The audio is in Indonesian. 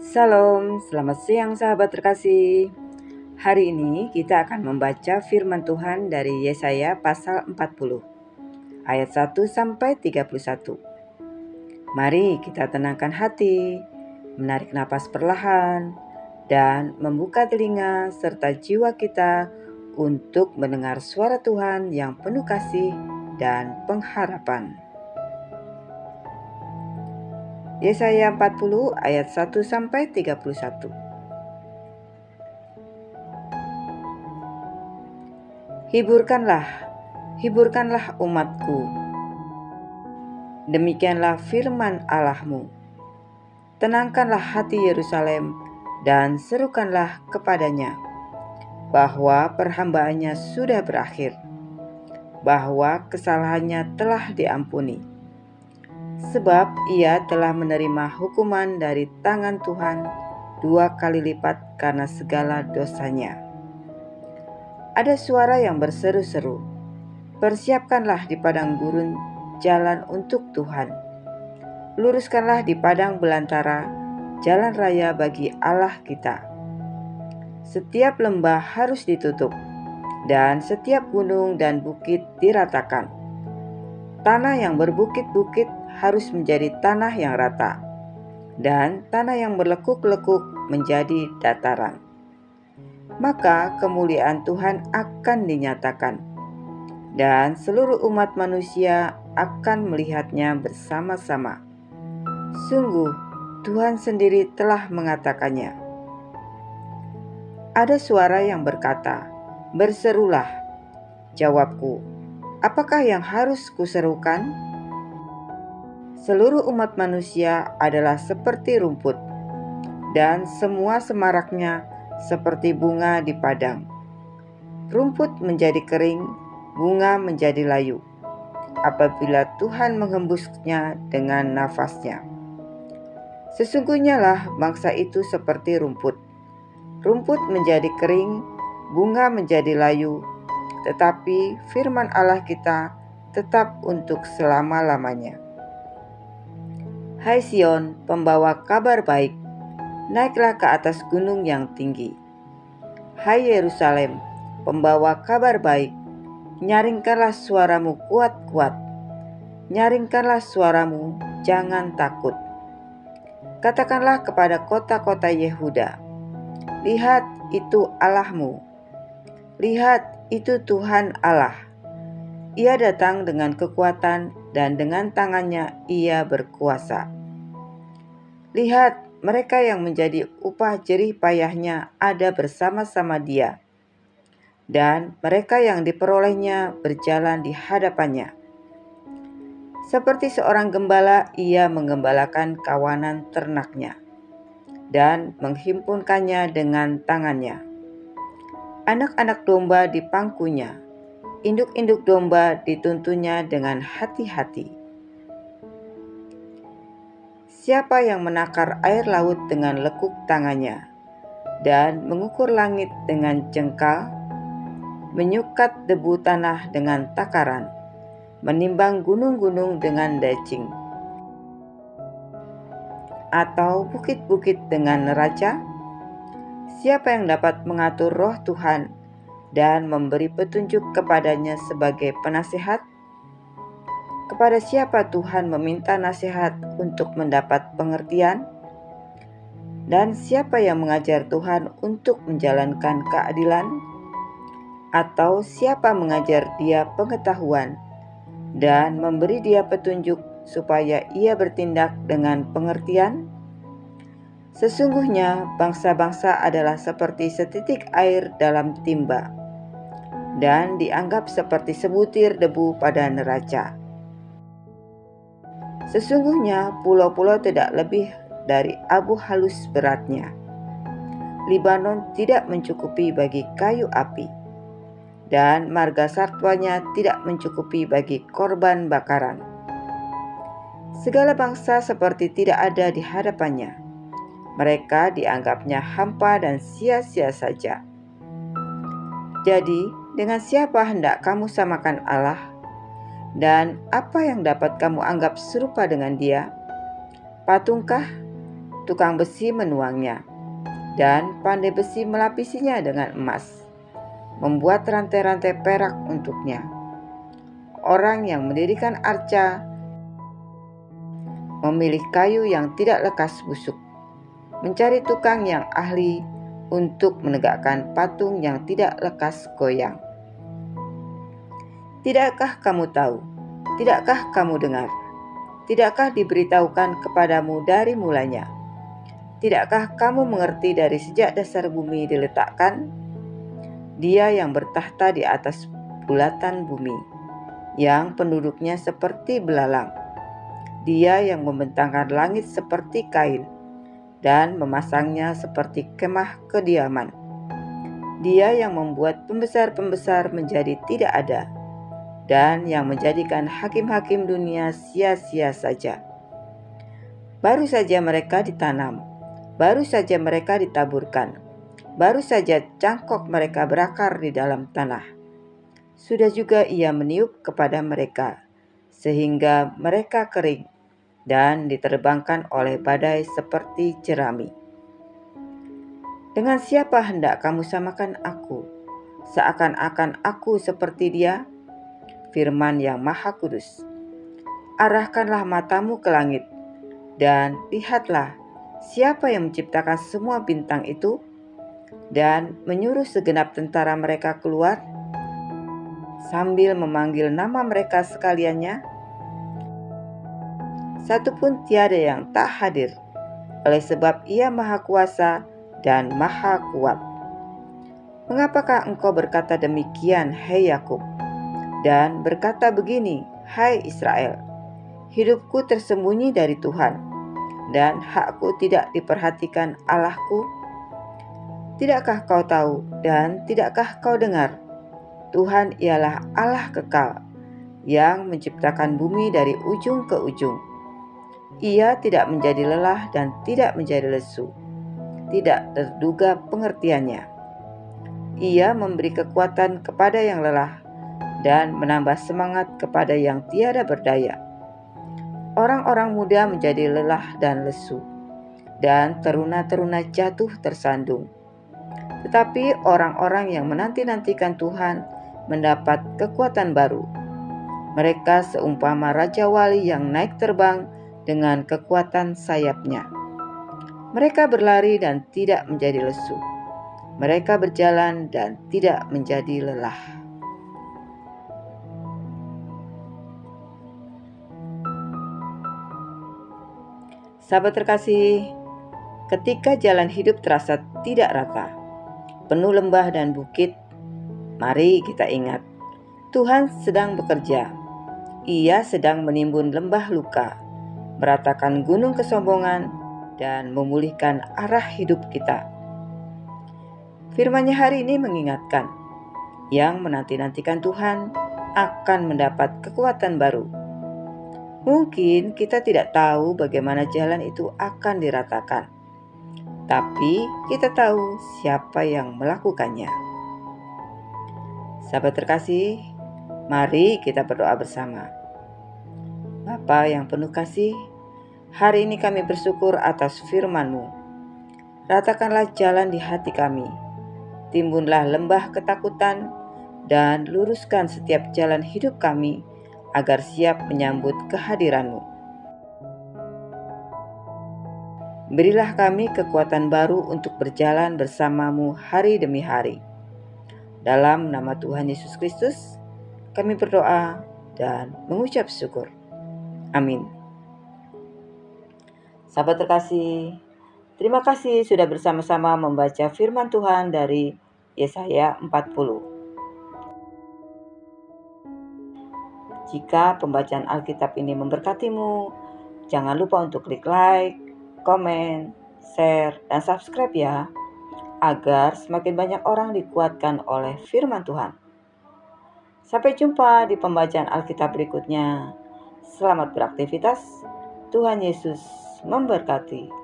Salam, selamat siang sahabat terkasih. Hari ini kita akan membaca firman Tuhan dari Yesaya pasal 40, ayat 1 sampai 31. Mari kita tenangkan hati, menarik napas perlahan, dan membuka telinga serta jiwa kita untuk mendengar suara Tuhan yang penuh kasih dan pengharapan. Yesaya 40 ayat 1 sampai 31. Hiburkanlah, hiburkanlah umatku. Demikianlah firman Allahmu. Tenangkanlah hati Yerusalem dan serukanlah kepadanya bahwa perhambaannya sudah berakhir, bahwa kesalahannya telah diampuni. Sebab ia telah menerima hukuman dari tangan Tuhan 2 kali lipat karena segala dosanya. Ada suara yang berseru-seru, "Persiapkanlah di padang gurun jalan untuk Tuhan. Luruskanlah di padang belantara jalan raya bagi Allah kita. Setiap lembah harus ditutup, dan setiap gunung dan bukit diratakan. Tanah yang berbukit-bukit harus menjadi tanah yang rata, dan tanah yang berlekuk-lekuk menjadi dataran. Maka kemuliaan Tuhan akan dinyatakan, dan seluruh umat manusia akan melihatnya bersama-sama. Sungguh, Tuhan sendiri telah mengatakannya." Ada suara yang berkata, "Berserulah." Jawabku, "Apakah yang harus kuserukan?" Seluruh umat manusia adalah seperti rumput, dan semua semaraknya seperti bunga di padang. Rumput menjadi kering, bunga menjadi layu, apabila Tuhan menghembusnya dengan nafasnya. Sesungguhnya lah bangsa itu seperti rumput. Rumput menjadi kering, bunga menjadi layu, tetapi firman Allah kita tetap untuk selama-lamanya. Hai Sion, pembawa kabar baik, naiklah ke atas gunung yang tinggi. Hai Yerusalem, pembawa kabar baik, nyaringkanlah suaramu kuat-kuat. Nyaringkanlah suaramu, jangan takut. Katakanlah kepada kota-kota Yehuda, "Lihat, itu Allahmu. Lihat, itu Tuhan Allah. Ia datang dengan kekuatan dan dengan tangannya ia berkuasa. Lihat, mereka yang menjadi upah jerih payahnya ada bersama-sama dia, dan mereka yang diperolehnya berjalan di hadapannya. Seperti seorang gembala, ia menggembalakan kawanan ternaknya dan menghimpunkannya dengan tangannya. Anak-anak domba dipangkunya, induk-induk domba dituntunnya dengan hati-hati. Siapa yang menakar air laut dengan lekuk tangannya dan mengukur langit dengan jengkal, menyukat debu tanah dengan takaran, menimbang gunung-gunung dengan decing, atau bukit-bukit dengan neraca? Siapa yang dapat mengatur roh Tuhan dan memberi petunjuk kepadanya sebagai penasehat? Kepada siapa Tuhan meminta nasihat untuk mendapat pengertian? Dan siapa yang mengajar Tuhan untuk menjalankan keadilan? Atau siapa mengajar dia pengetahuan dan memberi dia petunjuk supaya ia bertindak dengan pengertian? Sesungguhnya bangsa-bangsa adalah seperti setitik air dalam timba, dan dianggap seperti sebutir debu pada neraca. Sesungguhnya pulau-pulau tidak lebih dari abu halus beratnya. Libanon tidak mencukupi bagi kayu api, dan marga satwanya tidak mencukupi bagi korban bakaran. Segala bangsa seperti tidak ada di hadapannya. Mereka dianggapnya hampa dan sia-sia saja. Jadi, dengan siapa hendak kamu samakan Allah? Dan apa yang dapat kamu anggap serupa dengan Dia? Patungkah? tukang besi menuangnya, dan pandai besi melapisinya dengan emas, membuat rantai-rantai perak untuknya. Orang yang mendirikan arca memilih kayu yang tidak lekas busuk, mencari tukang yang ahli untuk menegakkan patung yang tidak lekas goyang. Tidakkah kamu tahu? Tidakkah kamu dengar? Tidakkah diberitahukan kepadamu dari mulanya? Tidakkah kamu mengerti dari sejak dasar bumi diletakkan? Dia yang bertahta di atas bulatan bumi, yang penduduknya seperti belalang. Dia yang membentangkan langit seperti kain dan memasangnya seperti kemah kediaman. Dia yang membuat pembesar-pembesar menjadi tidak ada, dan yang menjadikan hakim-hakim dunia sia-sia saja. Baru saja mereka ditanam, baru saja mereka ditaburkan, baru saja cangkok mereka berakar di dalam tanah. Sudah juga ia meniup kepada mereka, sehingga mereka kering dan diterbangkan oleh badai seperti jerami. Dengan siapa hendak kamu samakan aku, seakan-akan aku seperti dia? Firman yang Maha Kudus. Arahkanlah matamu ke langit, dan lihatlah siapa yang menciptakan semua bintang itu, dan menyuruh segenap tentara mereka keluar, sambil memanggil nama mereka sekaliannya. Satu pun tiada yang tak hadir, oleh sebab ia Maha Kuasa dan Maha Kuat. Mengapakah engkau berkata demikian, hai Yakub, dan berkata begini, hai Israel? Hidupku tersembunyi dari Tuhan, dan hakku tidak diperhatikan Allahku. Tidakkah kau tahu dan tidakkah kau dengar? Tuhan ialah Allah kekal, yang menciptakan bumi dari ujung ke ujung. Ia tidak menjadi lelah dan tidak menjadi lesu, tidak terduga pengertiannya. Ia memberi kekuatan kepada yang lelah dan menambah semangat kepada yang tiada berdaya. Orang-orang muda menjadi lelah dan lesu, dan teruna-teruna jatuh tersandung. Tetapi orang-orang yang menanti-nantikan Tuhan mendapat kekuatan baru. Mereka seumpama Raja Wali yang naik terbang dengan kekuatan sayapnya. Mereka berlari dan tidak menjadi lesu. Mereka berjalan dan tidak menjadi lelah. Sahabat terkasih, ketika jalan hidup terasa tidak rata, penuh lembah dan bukit, mari kita ingat, Tuhan sedang bekerja. Ia sedang menimbun lembah luka, meratakan gunung kesombongan, dan memulihkan arah hidup kita. Firman-Nya hari ini mengingatkan, yang menanti-nantikan Tuhan akan mendapat kekuatan baru. Mungkin kita tidak tahu bagaimana jalan itu akan diratakan, tapi kita tahu siapa yang melakukannya. Sahabat terkasih, mari kita berdoa bersama. Bapa yang penuh kasih, hari ini kami bersyukur atas firman-Mu. Ratakanlah jalan di hati kami, timbunlah lembah ketakutan, dan luruskan setiap jalan hidup kami agar siap menyambut kehadiran-Mu. Berilah kami kekuatan baru untuk berjalan bersama-Mu hari demi hari. Dalam nama Tuhan Yesus Kristus, kami berdoa dan mengucap syukur. Amin. Sahabat terkasih, terima kasih sudah bersama-sama membaca firman Tuhan dari Yesaya 40. Jika pembacaan Alkitab ini memberkatimu, jangan lupa untuk klik like, komen, share, dan subscribe ya, agar semakin banyak orang dikuatkan oleh firman Tuhan. Sampai jumpa di pembacaan Alkitab berikutnya. Selamat beraktivitas. Tuhan Yesus memberkati.